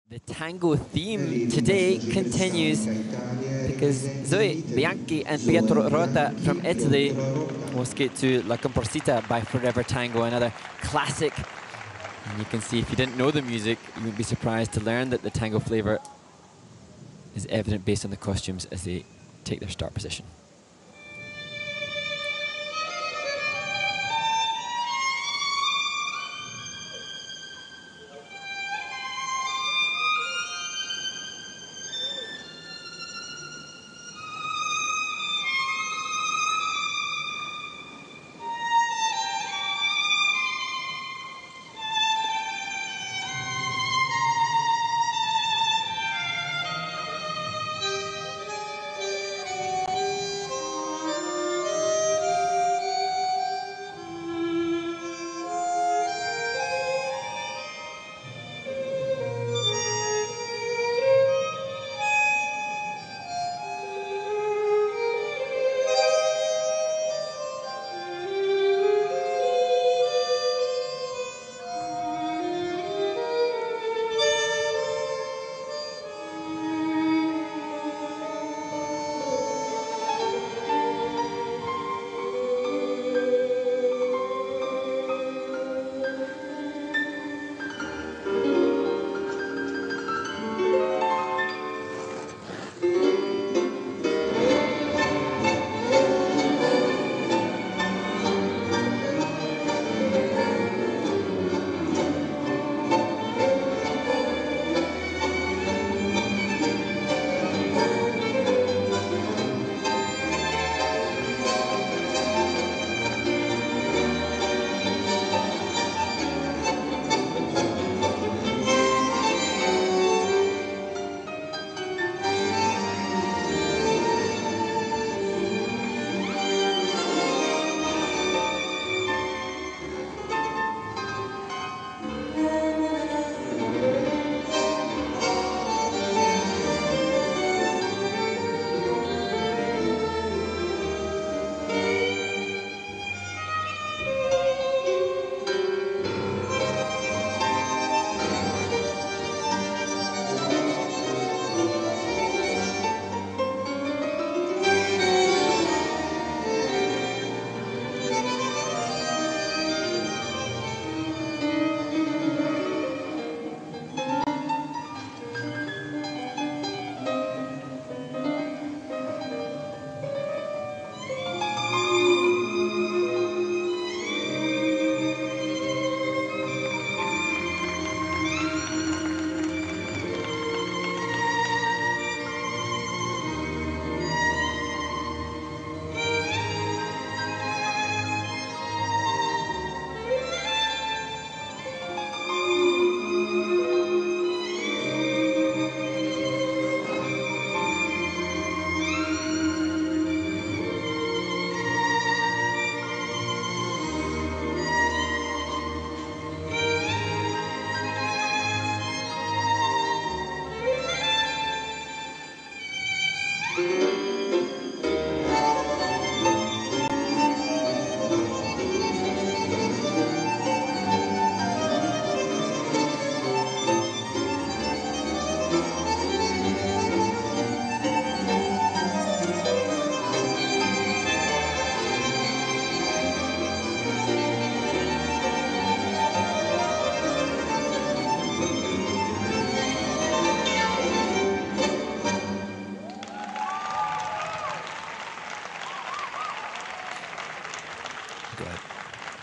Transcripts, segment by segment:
The tango theme today continues because Zoe Bianchi and Pietro Rota from Italy will skate to La Composita by Forever Tango, another classic. And you can see if you didn't know the music, you would be surprised to learn that the tango flavor is evident based on the costumes as they take their start position.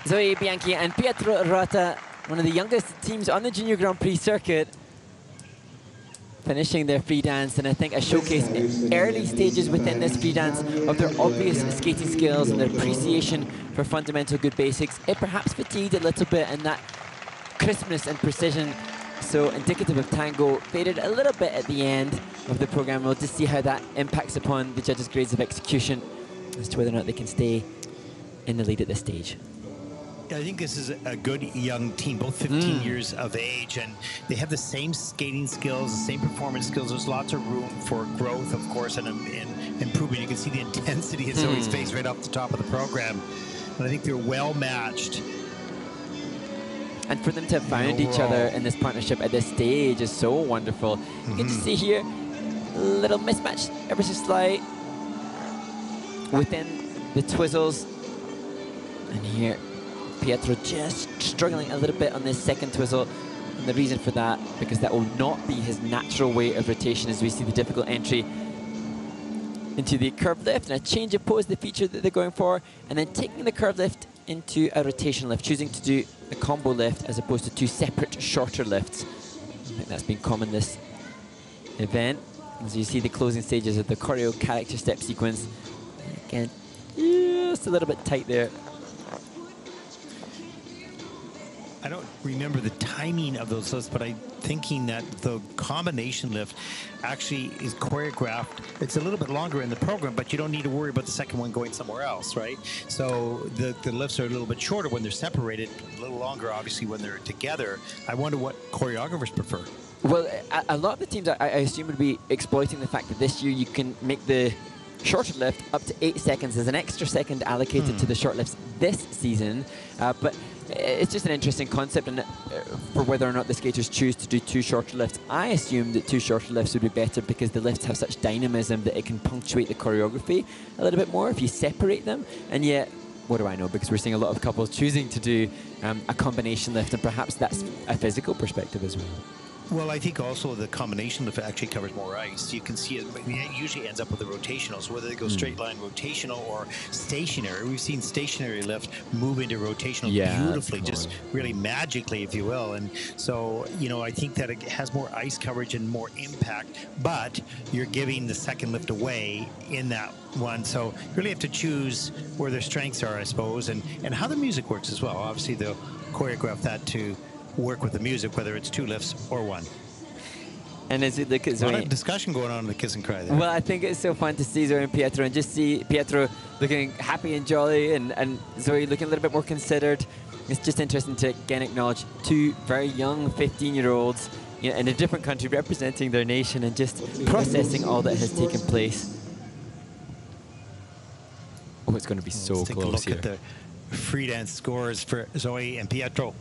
Zoe Bianchi and Pietro Rota, one of the youngest teams on the Junior Grand Prix circuit, finishing their free dance, and I think a showcase in early stages within this free dance of their obvious skating skills and their appreciation for fundamental good basics. It perhaps fatigued a little bit, and that crispness and precision, so indicative of tango, faded a little bit at the end of the program. We'll just see how that impacts upon the judges' grades of execution as to whether or not they can stay in the lead at this stage. I think this is a good young team, both 15 years of age, and they have the same skating skills, the same performance skills. There's lots of room for growth, of course, and improvement. You can see the intensity in Zoe's face right off the top of the program. But I think they're well matched. And for them to have found each other in this partnership at this stage is so wonderful. You can just see here, a little mismatch, ever so slight, within the twizzles. And here, Pietro just struggling a little bit on this second twizzle. And the reason for that, because that will not be his natural way of rotation as we see the difficult entry into the curved lift and a change of pose, the feature that they're going for, and then taking the curved lift into a rotation lift, choosing to do a combo lift as opposed to two separate shorter lifts. I think that's been common this event. As you see the closing stages of the choreo character step sequence. Again, just a little bit tight there. I don't remember the timing of those lifts, but I'm thinking that the combination lift actually is choreographed. It's a little bit longer in the program, but you don't need to worry about the second one going somewhere else, right? So the lifts are a little bit shorter when they're separated, a little longer, obviously, when they're together. I wonder what choreographers prefer. Well, a lot of the teams, I assume, would be exploiting the fact that this year you can make the shorter lift up to 8 seconds. There's an extra second allocated to the short lifts this season, but it's just an interesting concept, and for whether or not the skaters choose to do two shorter lifts. I assume that two shorter lifts would be better because the lifts have such dynamism that it can punctuate the choreography a little bit more if you separate them. And yet, what do I know? Because we're seeing a lot of couples choosing to do a combination lift, and perhaps that's a physical perspective as well. Well, I think also the combination lift actually covers more ice. You can see it usually ends up with the rotational. So whether they go straight line rotational or stationary, we've seen stationary lift move into rotational beautifully, just really magically, if you will. And so, you know, I think that it has more ice coverage and more impact, but you're giving the second lift away in that one. So you really have to choose where their strengths are, I suppose, and how the music works as well. Obviously, they'll choreograph that to work with the music, whether it's two lifts or one. And as you look at Zoe, a lot of discussion going on in the kiss and cry there. Well, I think it's so fun to see Zoe and Pietro, and just see Pietro looking happy and jolly, and Zoe looking a little bit more considered. It's just interesting to again acknowledge two very young 15-year-olds, you know, in a different country representing their nation and just processing all that has taken place. Oh, it's going to be so close here. Take a look at the free dance scores for Zoe and Pietro.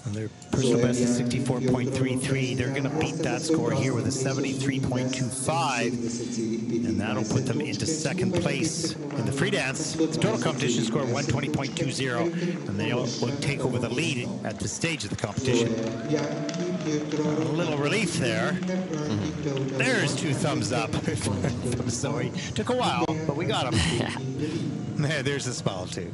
And their personal best is 64.33. They're going to beat that score here with a 73.25. And that'll put them into second place in the free dance. The total competition score 120.20. And they'll take over the lead at this stage of the competition. A little relief there. There's two thumbs up from Zoe. Took a while, but we got them. There's a smile too.